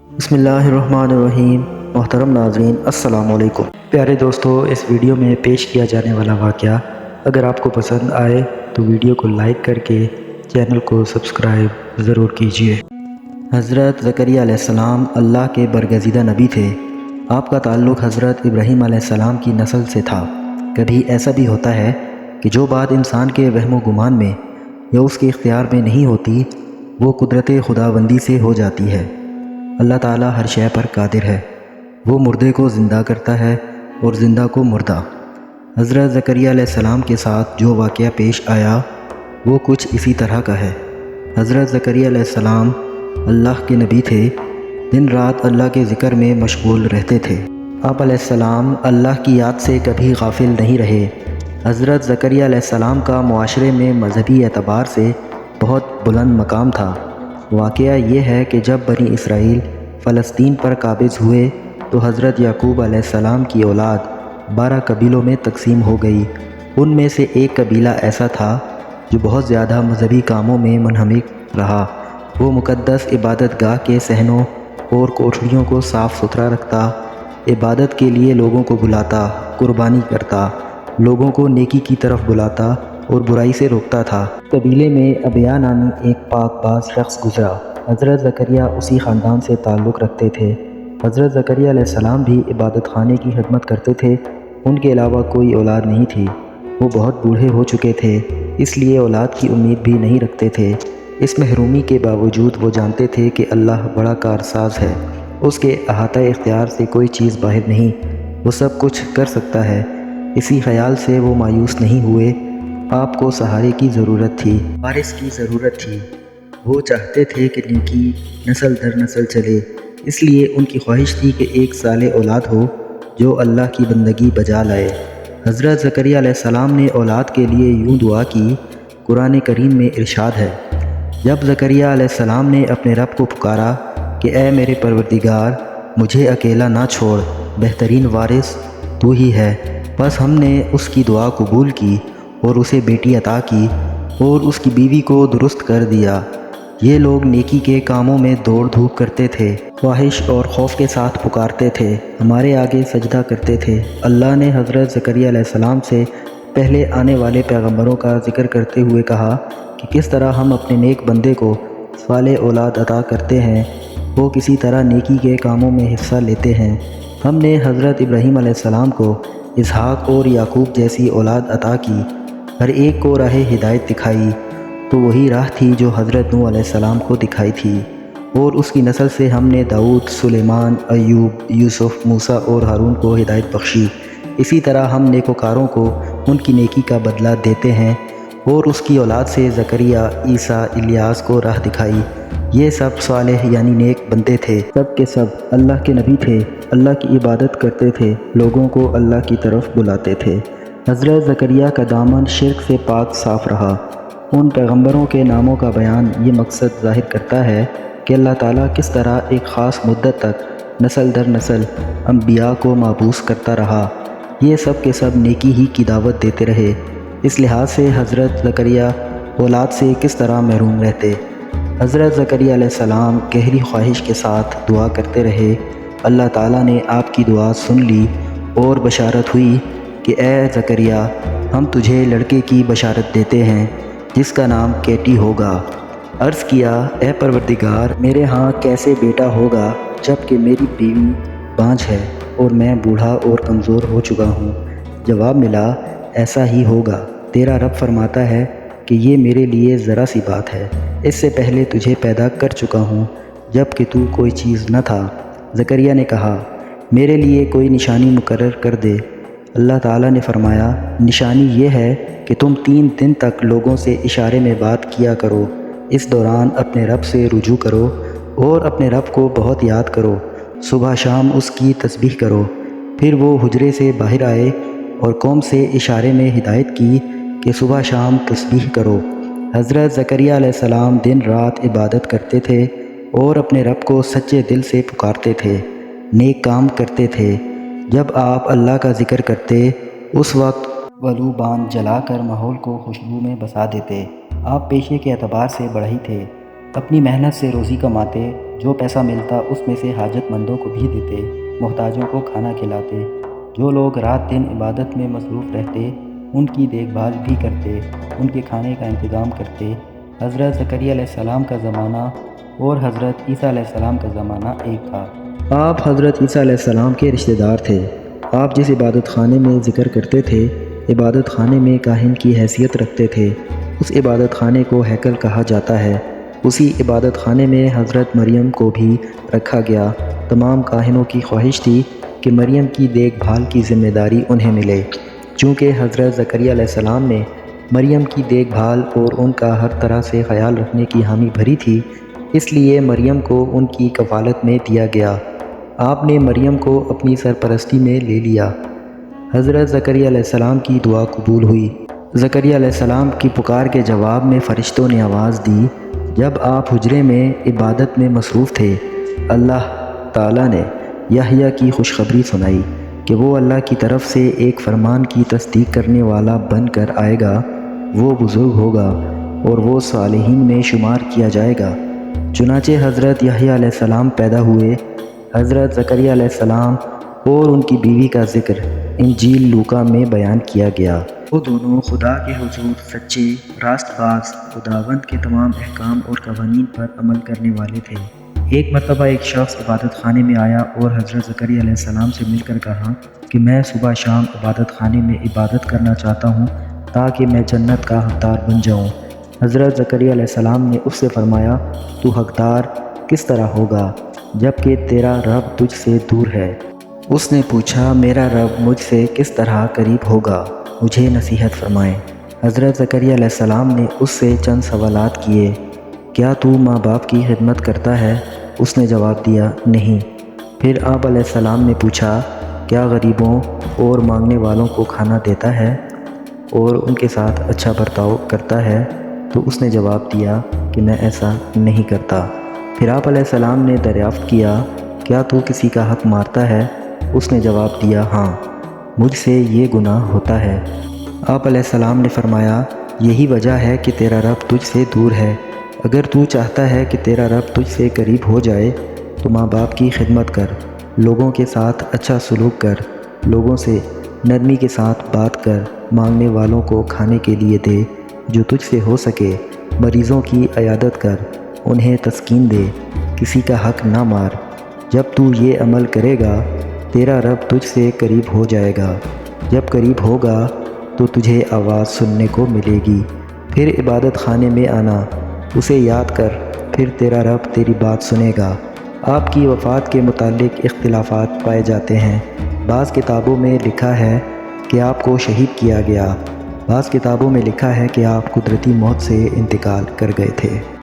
بسم اللہ الرحمن الرحیم۔ محترم ناظرین السلام علیکم۔ پیارے دوستو، اس ویڈیو میں پیش کیا جانے والا واقعہ اگر آپ کو پسند آئے تو ویڈیو کو لائک کر کے چینل کو سبسکرائب ضرور کیجیے۔ حضرت زکریا علیہ السلام اللہ کے برگزیدہ نبی تھے۔ آپ کا تعلق حضرت ابراہیم علیہ السلام کی نسل سے تھا۔ کبھی ایسا بھی ہوتا ہے کہ جو بات انسان کے وہم و گمان میں یا اس کے اختیار میں نہیں ہوتی وہ قدرت خداوندی سے ہو جاتی ہے۔ اللہ تعالیٰ ہر شے پر قادر ہے۔ وہ مردے کو زندہ کرتا ہے اور زندہ کو مردہ۔ حضرت زکریا علیہ السلام کے ساتھ جو واقعہ پیش آیا وہ کچھ اسی طرح کا ہے۔ حضرت زکریا علیہ السلام اللہ کے نبی تھے۔ دن رات اللہ کے ذکر میں مشغول رہتے تھے۔ آپ علیہ السلام اللہ کی یاد سے کبھی غافل نہیں رہے۔ حضرت زکریا علیہ السلام کا معاشرے میں مذہبی اعتبار سے بہت بلند مقام تھا۔ واقعہ یہ ہے کہ جب بنی اسرائیل فلسطین پر قابض ہوئے تو حضرت یعقوب علیہ السلام کی اولاد 12 قبیلوں میں تقسیم ہو گئی۔ ان میں سے ایک قبیلہ ایسا تھا جو بہت زیادہ مذہبی کاموں میں منہمک رہا۔ وہ مقدس عبادت گاہ کے صحنوں اور کوٹھریوں کو صاف ستھرا رکھتا، عبادت کے لیے لوگوں کو بلاتا، قربانی کرتا، لوگوں کو نیکی کی طرف بلاتا اور برائی سے روکتا تھا۔ قبیلے میں ابیا نامی ایک پاک باز شخص گزرا۔ حضرت زکریا اسی خاندان سے تعلق رکھتے تھے۔ حضرت زکریا علیہ السلام بھی عبادت خانے کی خدمت کرتے تھے۔ ان کے علاوہ کوئی اولاد نہیں تھی۔ وہ بہت بوڑھے ہو چکے تھے، اس لیے اولاد کی امید بھی نہیں رکھتے تھے۔ اس محرومی کے باوجود وہ جانتے تھے کہ اللہ بڑا کارساز ہے۔ اس کے احاطہ اختیار سے کوئی چیز باہر نہیں، وہ سب کچھ کر سکتا ہے۔ اسی خیال سے وہ مایوس نہیں ہوئے۔ آپ کو سہارے کی ضرورت تھی، وارث کی ضرورت تھی۔ وہ چاہتے تھے کہ نیکی نسل در نسل چلے، اس لیے ان کی خواہش تھی کہ ایک صالح اولاد ہو جو اللہ کی بندگی بجا لائے۔ حضرت زکریا علیہ السلام نے اولاد کے لیے یوں دعا کی۔ قرآن کریم میں ارشاد ہے، جب زکریا علیہ السلام نے اپنے رب کو پکارا کہ اے میرے پروردگار، مجھے اکیلا نہ چھوڑ، بہترین وارث تو ہی ہے، بس ہم نے اس کی دعا قبول کی اور اسے بیٹی عطا کی اور اس کی بیوی کو درست کر دیا۔ یہ لوگ نیکی کے کاموں میں دوڑ دھوپ کرتے تھے، خواہش اور خوف کے ساتھ پکارتے تھے، ہمارے آگے سجدہ کرتے تھے۔ اللہ نے حضرت زکریا علیہ السلام سے پہلے آنے والے پیغمبروں کا ذکر کرتے ہوئے کہا کہ کس طرح ہم اپنے نیک بندے کو صالح اولاد عطا کرتے ہیں، وہ کسی طرح نیکی کے کاموں میں حصہ لیتے ہیں۔ ہم نے حضرت ابراہیم علیہ السلام کو اسحاق اور یعقوب جیسی اولاد عطا کی، ہر ایک کو راہ ہدایت دکھائی، تو وہی راہ تھی جو حضرت نوح علیہ السلام کو دکھائی تھی، اور اس کی نسل سے ہم نے داؤد، سلیمان، ایوب، یوسف، موسیٰ اور ہارون کو ہدایت بخشی۔ اسی طرح ہم نیکوکاروں کو ان کی نیکی کا بدلہ دیتے ہیں، اور اس کی اولاد سے زکریا، عیسیٰ، الیاس کو راہ دکھائی۔ یہ سب صالح یعنی نیک بندے تھے، سب کے سب اللہ کے نبی تھے، اللہ کی عبادت کرتے تھے، لوگوں کو اللہ کی طرف بلاتے تھے۔ حضرت زکریا کا دامن شرک سے پاک صاف رہا۔ ان پیغمبروں کے ناموں کا بیان یہ مقصد ظاہر کرتا ہے کہ اللہ تعالیٰ کس طرح ایک خاص مدت تک نسل در نسل انبیاء کو مابعوث کرتا رہا۔ یہ سب کے سب نیکی ہی کی دعوت دیتے رہے۔ اس لحاظ سے حضرت زکریا اولاد سے کس طرح محروم رہتے۔ حضرت زکریا علیہ السلام گہری خواہش کے ساتھ دعا کرتے رہے۔ اللہ تعالیٰ نے آپ کی دعا سن لی اور بشارت ہوئی کہ اے زکریا، ہم تجھے لڑکے کی بشارت دیتے ہیں جس کا نام کیٹی ہوگا۔ عرض کیا، اے پروردگار، میرے ہاں کیسے بیٹا ہوگا جب کہ میری بیوی بانجھ ہے اور میں بوڑھا اور کمزور ہو چکا ہوں؟ جواب ملا، ایسا ہی ہوگا۔ تیرا رب فرماتا ہے کہ یہ میرے لیے ذرا سی بات ہے، اس سے پہلے تجھے پیدا کر چکا ہوں جب کہ تو کوئی چیز نہ تھا۔ زکریا نے کہا، میرے لیے کوئی نشانی مقرر کر دے۔ اللہ تعالیٰ نے فرمایا، نشانی یہ ہے کہ تم 3 دن تک لوگوں سے اشارے میں بات کیا کرو، اس دوران اپنے رب سے رجوع کرو اور اپنے رب کو بہت یاد کرو، صبح شام اس کی تسبیح کرو۔ پھر وہ حجرے سے باہر آئے اور قوم سے اشارے میں ہدایت کی کہ صبح شام تسبیح کرو۔ حضرت زکریا علیہ السلام دن رات عبادت کرتے تھے اور اپنے رب کو سچے دل سے پکارتے تھے، نیک کام کرتے تھے۔ جب آپ اللہ کا ذکر کرتے اس وقت ولو بان جلا کر ماحول کو خوشبو میں بسا دیتے۔ آپ پیشے کے اعتبار سے بڑھئی تھے، اپنی محنت سے روزی کماتے جو پیسہ ملتا اس میں سے حاجت مندوں کو بھی دیتے، محتاجوں کو کھانا کھلاتے۔ جو لوگ رات دن عبادت میں مصروف رہتے ان کی دیکھ بھال بھی کرتے، ان کے کھانے کا انتظام کرتے۔ حضرت زکریا علیہ السلام کا زمانہ اور حضرت عیسیٰ علیہ السلام کا زمانہ ایک تھا۔ آپ حضرت عیسیٰ علیہ السلام کے رشتہ دار تھے۔ آپ جس عبادت خانے میں ذکر کرتے تھے، عبادت خانے میں کاہن کی حیثیت رکھتے تھے، اس عبادت خانے کو ہیکل کہا جاتا ہے۔ اسی عبادت خانے میں حضرت مریم کو بھی رکھا گیا۔ تمام کاہنوں کی خواہش تھی کہ مریم کی دیکھ بھال کی ذمہ داری انہیں ملے۔ چونکہ حضرت زکریا علیہ السلام نے مریم کی دیکھ بھال اور ان کا ہر طرح سے خیال رکھنے کی حامی بھری تھی، اس لیے مریم کو ان کی کفالت میں دیا گیا۔ آپ نے مریم کو اپنی سرپرستی میں لے لیا۔ حضرت زکریا علیہ السلام کی دعا قبول ہوئی۔ زکریا علیہ السلام کی پکار کے جواب میں فرشتوں نے آواز دی۔ جب آپ حجرے میں عبادت میں مصروف تھے، اللہ تعالیٰ نے یحییٰ کی خوشخبری سنائی کہ وہ اللہ کی طرف سے ایک فرمان کی تصدیق کرنے والا بن کر آئے گا۔ وہ بزرگ ہوگا اور وہ صالحین میں شمار کیا جائے گا۔ چنانچہ حضرت یحییٰ علیہ السلام پیدا ہوئے۔ حضرت زکریا علیہ السلام اور ان کی بیوی کا ذکر انجیل لوکا میں بیان کیا گیا۔ وہ دونوں خدا کے حضور سچے، راست باز، خداوند کے تمام احکام اور قوانین پر عمل کرنے والے تھے۔ ایک مرتبہ ایک شخص عبادت خانے میں آیا اور حضرت زکریا علیہ السلام سے مل کر کہا کہ میں صبح شام عبادت خانے میں عبادت کرنا چاہتا ہوں تاکہ میں جنت کا حقدار بن جاؤں۔ حضرت زکریا علیہ السلام نے اس سے فرمایا، تو حقدار کس طرح ہوگا جبکہ تیرا رب تجھ سے دور ہے؟ اس نے پوچھا، میرا رب مجھ سے کس طرح قریب ہوگا؟ مجھے نصیحت فرمائیں۔ حضرت زکریا علیہ السلام نے اس سے چند سوالات کیے۔ کیا تو ماں باپ کی خدمت کرتا ہے؟ اس نے جواب دیا، نہیں۔ پھر آپ علیہ السلام نے پوچھا، کیا غریبوں اور مانگنے والوں کو کھانا دیتا ہے اور ان کے ساتھ اچھا برتاؤ کرتا ہے؟ تو اس نے جواب دیا کہ میں ایسا نہیں کرتا۔ پھر آپ علیہ السلام نے دریافت کیا، کیا تو کسی کا حق مارتا ہے؟ اس نے جواب دیا، ہاں، مجھ سے یہ گناہ ہوتا ہے۔ آپ علیہ السلام نے فرمایا، یہی وجہ ہے کہ تیرا رب تجھ سے دور ہے۔ اگر تو چاہتا ہے کہ تیرا رب تجھ سے قریب ہو جائے تو ماں باپ کی خدمت کر، لوگوں کے ساتھ اچھا سلوک کر، لوگوں سے نرمی کے ساتھ بات کر، مانگنے والوں کو کھانے کے لیے دے جو تجھ سے ہو سکے، مریضوں کی عیادت کر، انہیں تسکین دے، کسی کا حق نہ مار۔ جب تو یہ عمل کرے گا تیرا رب تجھ سے قریب ہو جائے گا۔ جب قریب ہوگا تو تجھے آواز سننے کو ملے گی۔ پھر عبادت خانے میں آنا، اسے یاد کر، پھر تیرا رب تیری بات سنے گا۔ آپ کی وفات کے متعلق اختلافات پائے جاتے ہیں۔ بعض کتابوں میں لکھا ہے کہ آپ کو شہید کیا گیا، بعض کتابوں میں لکھا ہے کہ آپ قدرتی موت سے انتقال کر گئے تھے۔